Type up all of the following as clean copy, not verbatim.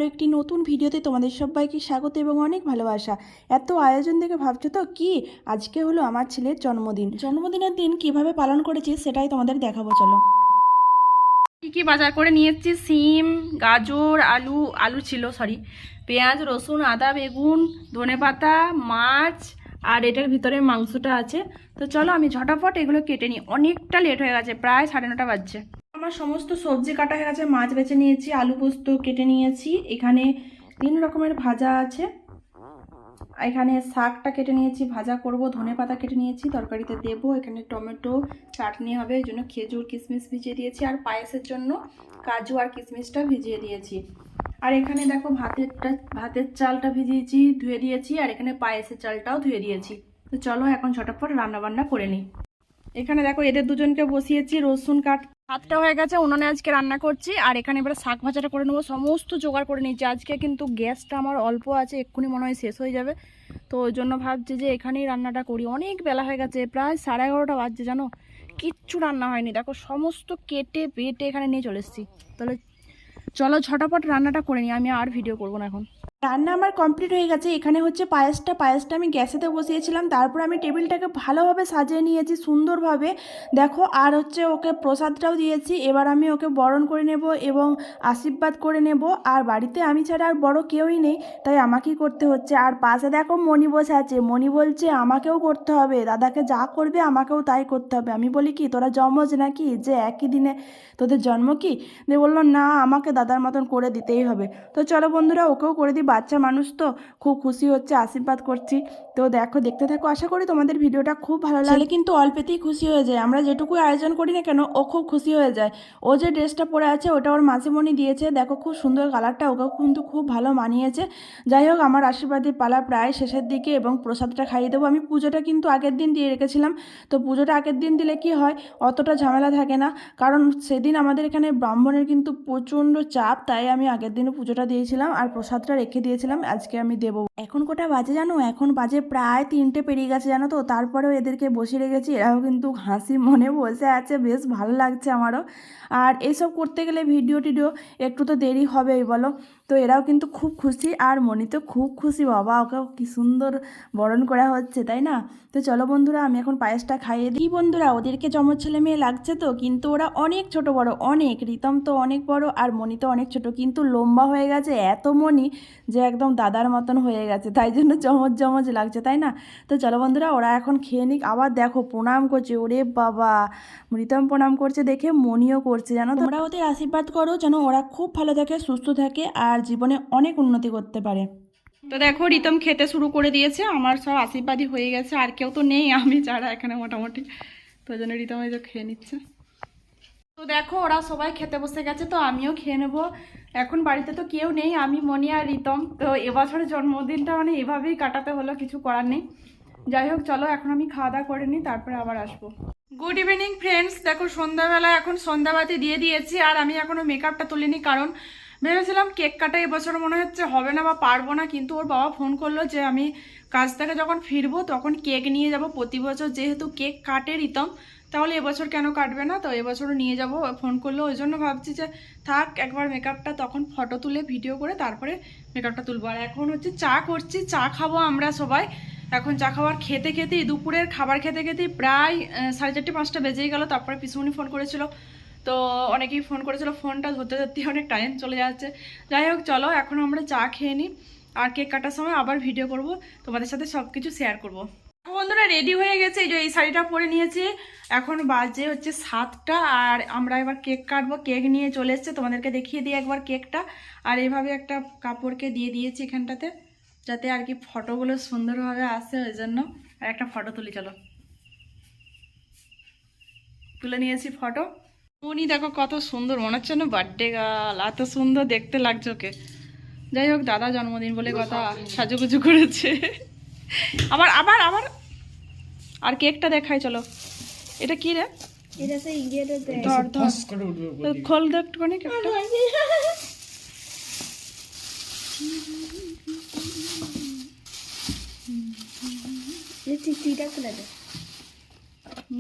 একটি নতুন ভিডিওতে তোমাদের সবাইকে স্বাগত এবং অনেক ভালোবাসা। এত আয়োজন দেখে ভাবছো তো কি, আজকে হলো আমার ছেলের জন্মদিন। জন্মদিনের দিন কিভাবে পালন করেছি সেটাই তোমাদের দেখাবো, চলো। কি কি বাজার করে নিয়ে এসেছি, সিম, গাজর, আলু ছিল পেঁয়াজ, রসুন, আদা, বেগুন, ধনেপাতা, মাছ, আর এটার ভিতরে মাংসটা আছে। তো চলো আমি ঝটাফট এগুলো কেটে নিই, অনেকটা লেট হয়ে গেছে, প্রায় 9:30 বাজছে। আমার সমস্ত সবজি কাটা হয়ে গেছে, মাছ বেছে নিয়েছি, আলু পোস্ত কেটে নিয়েছি, এখানে 3 রকমের ভাজা আছে, এখানে শাকটা কেটে নিয়েছি, ভাজা করব, ধনেপাতা কেটে নিয়েছি, তরকারিতে দেব, এখানে টমেটো চাটনি হবে, এই জন্য খেজুর কিশমিশ ভিজিয়ে দিয়েছি, আর পায়েসের জন্য কাজু আর কিশমিশটা ভিজিয়ে দিয়েছি। আর এখানে দেখো ভাতের চালটা ভিজিয়েছি, ধুয়ে দিয়েছি, আর এখানে পায়েসের চালটাও ধুয়ে দিয়েছি। তো চলো এখন ঝটপট রান্না বান্না করে নিই। এখানে দেখো এদের দুজনকে বসিয়েছি, রসুন কাট, ভাতটা হয়ে গেছে, উনুনে আজকে রান্না করছি। আর এখানে এবারে শাক ভাজাটা করে নেবো, সমস্ত জোগাড় করে নিচ্ছি। আজকে কিন্তু গ্যাসটা আমার অল্প আছে, এক্ষুনি মনে হয় শেষ হয়ে যাবে, তো ওই জন্য ভাবছি যে এখানেই রান্নাটা করি। অনেক বেলা হয়ে গেছে, প্রায় 11:30 বাজছে, জানো কিচ্ছু রান্না হয়নি। দেখো সমস্ত কেটে বেটে এখানে নিয়ে চলে এসেছি। তাহলে চলো ঝটাপট রান্নাটা করে নিই, আমি আর ভিডিও করবো না এখন। রান্না আমার কমপ্লিট হয়ে গেছে। এখানে হচ্ছে পায়েসটা আমি গ্যাসেতে বসিয়েছিলাম, তারপর আমি টেবিলটাকে ভালোভাবে সাজিয়ে নিয়েছি সুন্দরভাবে, দেখো। আর হচ্ছে ওকে প্রসাদটাও দিয়েছি, এবার আমি ওকে বরণ করে নেব এবং আশীর্বাদ করে নেব। আর বাড়িতে আমি ছাড়া আর বড় কেউই নেই, তাই আমাকেই করতে হচ্ছে। আর পাশে দেখো মণি বসে আছে, মণি বলছে আমাকেও করতে হবে, দাদাকে যা করবে আমাকেও তাই করতে হবে। আমি বলি কি তোরা জমজ নাকি যে একই দিনে তোদের জন্ম কি? দিয়ে বললো না, আমাকে দাদার মতন করে দিতেই হবে। তো চলো বন্ধুরা, ওকেও করে দিই, বাচ্চা মানুষ তো খুব খুশি হচ্ছে, আশীর্বাদ করছি। তো দেখো, দেখতে থাকো, আশা করি তোমাদের ভিডিওটা খুব ভালো লাগে। ছেলে কিন্তু অল্পেতেই খুশি হয়ে যায়, আমরা যেটুকু আয়োজন করি না কেন ও খুব খুশি হয়ে যায়। ও যে ড্রেসটা পরে আছে ওটা ওর মাসিমণি দিয়েছে, দেখো খুব সুন্দর কালারটা, ওকে কিন্তু খুব ভালো মানিয়েছে। যাই হোক, আমার আশীর্বাদের পালা প্রায় শেষের দিকে এবং প্রসাদটা খাইয়ে দেবো। আমি পুজোটা কিন্তু আগের দিন দিয়ে রেখেছিলাম, তো পুজোটা আগের দিন দিলে কি হয়, অতটা ঝামেলা থাকে না, কারণ সেদিন আমাদের এখানে ব্রাহ্মণের কিন্তু প্রচণ্ড চাপ, তাই আমি আগের দিনও পুজোটা দিয়েছিলাম আর প্রসাদটা রেখে দিয়েছিলাম, আজকে আমি দেবো। এখন কটা বাজে জানো? এখন বাজে প্রায় 3টে পেরিয়ে গেছে জানো তো, তারপরেও এদেরকে বসে রেখেছি, এরাও কিন্তু হাসি মনে বসে আছে, বেশ ভালো লাগছে আমারও। আর এইসব করতে গেলে ভিডিও টিডিও একটু তো দেরি হবেই বলো, তো এরাও কিন্তু খুব খুশি, আর মনি তো খুব খুশি, বাবা ওকে কি সুন্দর বরণ করা হচ্ছে, তাই না? তো চলো বন্ধুরা, আমি এখন পায়েসটা খাইয়ে দিই। বন্ধুরা, ওদেরকে যমজ ছেলে মেয়ে লাগছে তো, কিন্তু ওরা অনেক ছোট বড়, অনেক, রিতম তো অনেক বড় আর মনি তো অনেক ছোট, কিন্তু লম্বা হয়ে গেছে এত মনি যে একদম দাদার মতন হয়ে গেছে, তাই জন্য যমজ যমজ লাগছে, তাই না? তো চলো বন্ধুরা, ওরা এখন খেয়ে নিক। আবার দেখো প্রণাম করছে, ওরে বাবা, রিতম প্রণাম করছে দেখে মনিও করছে, জানো। তোমরা ওদের আশীর্বাদ করো যেন ওরা খুব ভালো থাকে, সুস্থ থাকে আর জীবনে অনেক উন্নতি করতে পারে। তো দেখো রিতম খেতে শুরু করে দিয়েছে, আমার সব আশীর্বাদই হয়ে গেছে, আর কেউ তো নেই আমি ছাড়া এখানে মোটামুটি, তো ওই জন্য রিতম এই যে খেয়ে নিচ্ছে। তো দেখো ওরা সবাই খেতে বসে গেছে, তো আমিও খেয়ে নেবো। এখন বাড়িতে তো কেউ নেই, আমি, মনি আর রিতম। তো এবছরের জন্মদিনটা মানে এভাবেই কাটাতে হলো, কিছু করার নেই। যাই হোক চলো এখন আমি খাওয়া দাওয়া করে নিই, তারপরে আবার আসবো। গুড ইভিনিং ফ্রেন্ডস, দেখো সন্ধ্যাবেলা এখন সন্ধ্যাবাতি দিয়ে দিয়েছি, আর আমি এখনো মেকআপটা তুলিনি, কারণ ভেবেছিলাম কেক কাটা এবছর মনে হচ্ছে হবে না বা পারবো না, কিন্তু ওর বাবা ফোন করলো যে আমি কাজ থেকে যখন ফিরবো তখন কেক নিয়ে যাব। প্রতি বছর যেহেতু কেক কাটে রিতম, তাহলে এবছর কেন কাটবে না, তো এবছরও নিয়ে যাব, ফোন করলো। ওই জন্য ভাবছি যে থাক একবার মেকআপটা, তখন ফটো তুলে ভিডিও করে তারপরে মেকআপটা তুলবো। আর এখন হচ্ছে চা করছি, চা খাবো আমরা সবাই। এখন চা খাবার খেতে খেতেই, দুপুরের খাবার খেতে খেতেই প্রায় 4:30 5টা বেজেই গেল। তারপরে পিসুমনি ফোন করেছিল, তো অনেকেই ফোন করেছিল, ফোনটা ধরতে ধরতে অনেক টাইম চলে যাচ্ছে। যাই হোক চলো এখন আমরা চা খেয়ে নিই, আর কেক কাটার সময় আবার ভিডিও করব, তোমাদের সাথে সব কিছু শেয়ার করবো। বন্ধুরা রেডি হয়ে গেছে, এই যে এই শাড়িটা পরে নিয়েছি, এখন বাজে হচ্ছে 7টা, আর আমরা এবার কেক কাটবো। কেক নিয়ে চলে এসছে, তোমাদেরকে দেখিয়ে দিই একবার কেকটা। আর এইভাবে একটা কাপড়কে দিয়ে দিয়েছি এখানটাতে, যাতে আর কি ফটোগুলো সুন্দরভাবে আসে, ওই জন্য। আর একটা ফটো তুলি, চলো। তুলে নিয়েছি ফটো। উনি দেখো কত সুন্দর, মনে হচ্ছে না বার্থডে গার্ল, এত সুন্দর দেখতে লাগছে ওকে। যাই হোক দাদা জন্মদিন বলে কথা, সাজুগুজু করেছে। আবার আবার আবার আর কেকটা দেখাই, চলো। এটা কি রে? ধর ধর, খোল দেখ একটুখানি কেকটা।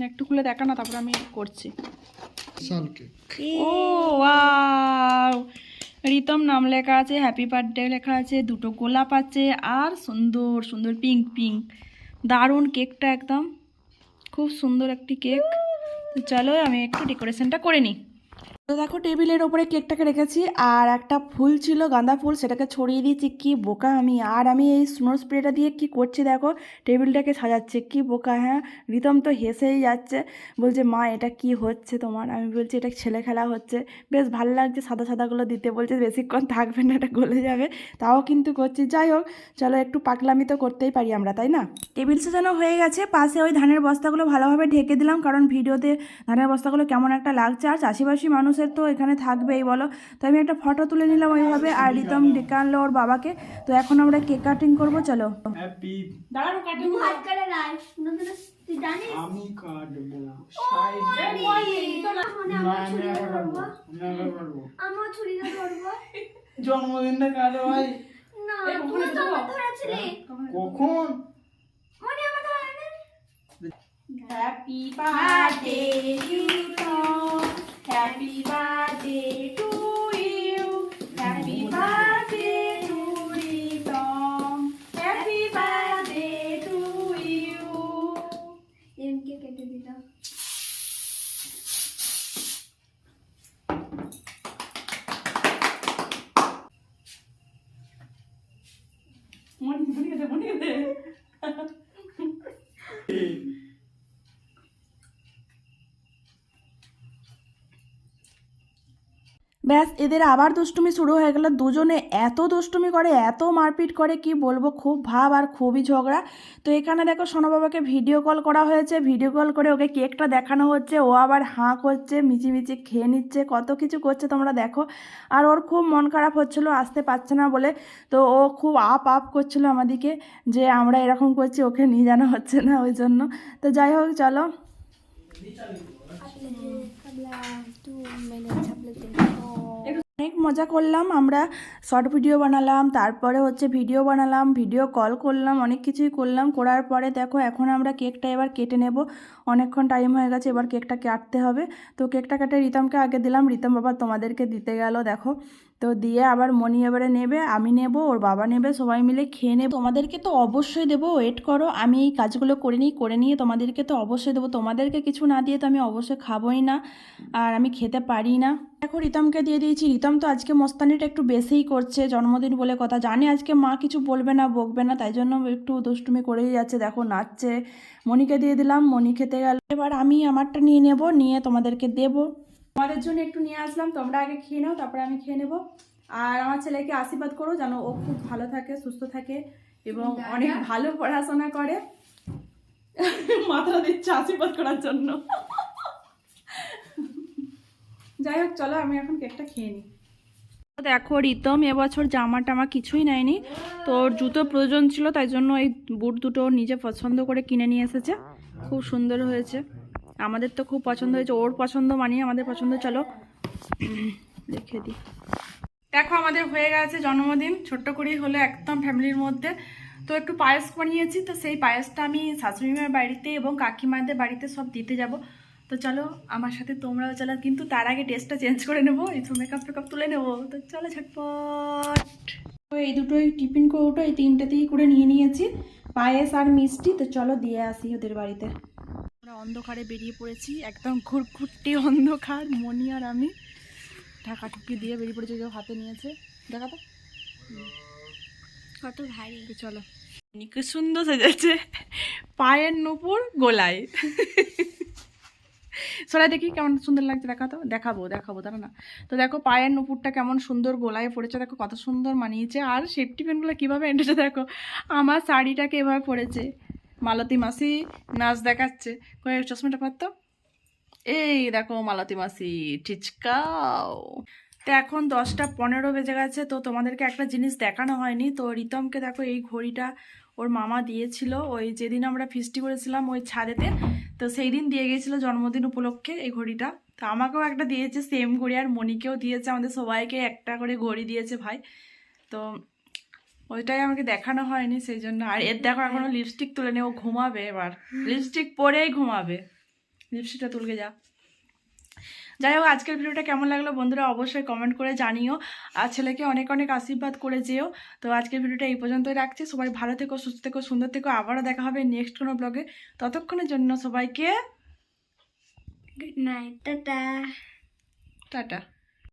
একটু খুলে দেখা না, তারপর আমি করছি। ও ওয়াও, রিতম নাম লেখা আছে, হ্যাপি বার্থডে লেখা আছে, দুটো গোলাপ আছে আর সুন্দর সুন্দর পিঙ্ক পিঙ্ক, দারুণ কেকটা একদম খুব সুন্দর একটি কেক। তো চলো আমি একটু ডেকোরেশনটা করে নিই। তো দেখো টেবিলের ওপরে কেকটাকে রেখেছি, আর একটা ফুল ছিল গাঁদা ফুল, সেটাকে ছড়িয়ে দিয়েছি। কি বোকা আমি! আর আমি এই স্নো স্প্রেটা দিয়ে কি করছি দেখো, টেবিলটাকে সাজাচ্ছে। কি বোকা! হ্যাঁ, রিতম তো হেসেই যাচ্ছে, বলছে মা এটা কি হচ্ছে তোমার? আমি বলছি এটা ছেলে খেলা হচ্ছে, বেশ ভালো লাগছে সাদা সাদাগুলো দিতে। বলছে বেশিক্ষণ থাকবে না, এটা গলে যাবে। তাও কিন্তু করছি। যাই হোক, চলো একটু পাগলামি তো করতেই পারি আমরা, তাই না? টেবিল সাজানো হয়ে গেছে, পাশে ওই ধানের বস্তাগুলো ভালোভাবে ঢেকে দিলাম, কারণ ভিডিওতে ধানের বস্তাগুলো কেমন একটা লাগছে। আর চাষিবাসী মানুষের তো এখানে থাকবেই বলো। তো আমি একটা ফটো তুলে নিলাম ওইভাবে, আর রিতম ডেকে আনলো ওর বাবাকে। তো এখন আমরা কেক কাটিং করবো, চলো। হ্যাপি দাঁড়ানো কাটিং আমি কাটবো আমার ছুরিটা ধরবো জন্মদিনটা কাটো ভাই না তুমি তো আমার ধরেছিলে কখন মানে আমার ধরে না happy birthday Ritam, happy birthday to you, happy birthday to Ritam, happy birthday to you. এমকে কেটে দিলাম মনে দে ব্যাস, এদের আবার দুষ্টুমি শুরু হয়ে গেল। দুজনে এত দুষ্টুমি করে, এত মারপিট করে, কি বলবো, খুব ভাব আর খুবই ঝগড়া। তো এখানে দেখো সোনা বাবাকে ভিডিও কল করা হয়েছে, ভিডিও কল করে ওকে কেকটা দেখানো হচ্ছে। ও আবার হাঁ করছে, মিচিমিচি খেয়ে নিচ্ছে, কত কিছু করছে তোমরা দেখো। আর ওর খুব মন খারাপ হচ্ছিলো, আসতে পারছে না বলে। তো ও খুব আপ করছিল আমাদেরকে, যে আমরা এরকম করছি, ওকে নিয়ে জানা হচ্ছে না, ওই জন্য। তো যাই হোক, চলো। অনেক মজা করলাম আমরা, শর্ট ভিডিও বানালাম, তারপরে হচ্ছে ভিডিও বানালাম, ভিডিও কল করলাম, অনেক কিছুই করলাম। করার পরে দেখো এখন আমরা কেকটা এবার কেটে নেব। অনেকক্ষণ টাইম হয়ে গেছে, এবার কেকটা কাটতে হবে। তো কেকটা কেটে রিতমকে আগে দিলাম, রিতম বাবা তোমাদেরকে দিতে গেল দেখো। তো দিয়ে আবার মনি এবারে নেবে, আমি নেব, ওর বাবা নেবে, সবাই মিলে খেয়ে নেব। তোমাদেরকে তো অবশ্যই দেবো, ওয়েট করো, আমি এই কাজগুলো করে নিই, করে নিয়ে তোমাদেরকে তো অবশ্যই দেবো। তোমাদেরকে কিছু না দিয়ে তো আমি অবশ্যই খাবোই না, আর আমি খেতে পারি না। দেখো রিতমকে দিয়ে দিয়েছি। রিতম তো আজকে মস্তানিটা একটু বেশিই করছে, জন্মদিন বলে কথা, জানে আজকে মা কিছু বলবে না, বকবে না, তাই জন্য একটু দুষ্টুমি করেই যাচ্ছে। দেখো নাচছে। মনিকে দিয়ে দিলাম, মনি খেতে গেল। এবার আমি আমারটা নিয়ে নেব, নিয়ে তোমাদেরকে দেবো। তোমাদের জন্য একটু নিয়ে আসলাম, তোমরা আগে খেয়ে নাও, তারপরে আমি খেয়ে নেব। আর আমার ছেলেকে আশীর্বাদ করো যেন ও খুব ভালো থাকে, সুস্থ থাকে এবং অনেক ভালো পড়াশোনা করে। মাথা দিচ্ছে আশীর্বাদ করার জন্য। যাই হোক, চলো আমি এখন কেকটা খেয়ে নিই। দেখো রিতম এবছর জামা টামা কিছুই নেয়নি, তো ওর জুতো প্রয়োজন ছিল, তাই জন্য এই বুট দুটো ওর নিজে পছন্দ করে কিনে নিয়ে এসেছে। খুব সুন্দর হয়েছে, আমাদের তো খুব পছন্দ হয়েছে, ওর পছন্দ মানিয়ে আমাদের পছন্দ। চলো রেখে দিই। দেখো আমাদের হয়ে গেছে জন্মদিন, ছোট্ট করেই হলো একদম ফ্যামিলির মধ্যে। তো একটু পায়েস বানিয়েছি, তো সেই পায়েসটা আমি শাশুড়িমার বাড়িতে এবং কাকিমাদের বাড়িতে সব দিতে যাব। তো চলো আমার সাথে তোমরাও চলো, কিন্তু তার আগে ড্রেসটা চেঞ্জ করে নেবো, এই তো মেকআপ টেকআপ তুলে নেবো। তো চলো ঝটপট। তো এই দুটোই টিফিন কৌটো, এই তিনটেতেই করে নিয়ে নিয়েছি পায়েস আর মিষ্টি। তো চলো দিয়ে আসি ওদের বাড়িতে। আমরা অন্ধকারে বেরিয়ে পড়েছি, একদম ঘুরঘুরটি অন্ধকার, মনি আর আমি ঢাকা টুকি দিয়ে বেরিয়ে পড়েছি। কেউ হাতে নিয়েছে, দেখা তো কত ভারী। তো চলো। কি সুন্দর সেজেছে, পায়ের নুপুর গোলায়। সরাই দেখি কেমন সুন্দর লাগছে, দেখাবো দাঁড়া না। তো দেখো পায়ের নুপুরটা কেমন সুন্দর গোলায় পড়েছে, দেখো কত সুন্দর মানিয়েছে। আর সেফটি পেনগুলো কীভাবে এঁটেছে দেখো, আমার শাড়িটাকে এভাবে পড়েছে। মালতী মাসি নাচ দেখাচ্ছে, কয়ে চশমাটা পারতো। এই দেখো মালতী মাসি ঠিচকাও। তো এখন 10টা 15 বেজে গেছে। তো তোমাদেরকে একটা জিনিস দেখানো হয়নি। তো রিতমকে দেখো এই ঘড়িটা ওর মামা দিয়েছিল, ওই যেদিন আমরা ফিস্টি করেছিলাম ওই ছাদেতে, তো সেই দিন দিয়ে গিয়েছিল জন্মদিন উপলক্ষে এই ঘড়িটা। তো আমাকেও একটা দিয়েছে সেম ঘড়ি, আর মনিকেও দিয়েছে, আমাদের সবাইকে একটা করে ঘড়ি দিয়েছে ভাই। তো ওইটাই আমাকে দেখানো হয়নি, সেই জন্য। আর এর দেখো এখনো লিপস্টিক তুলে নে, ও ঘুমাবে এবার, লিপস্টিক পরেই ঘুমাবে। লিপস্টিকটা তুলকে যা। যাই হোক, আজকের ভিডিওটা কেমন লাগলো বন্ধুরা অবশ্যই কমেন্ট করে জানিও, আর ছেলেকে অনেক অনেক আশীর্বাদ করে যেও। তো আজকের ভিডিওটা এই পর্যন্তই রাখছি। সবাই ভালো থেকো, সুস্থ থেকো, সুন্দর থেকো। আবারও দেখা হবে নেক্সট কোনো ব্লগে। ততক্ষণের জন্য সবাইকে গুড নাইট, টাটা। টাটা।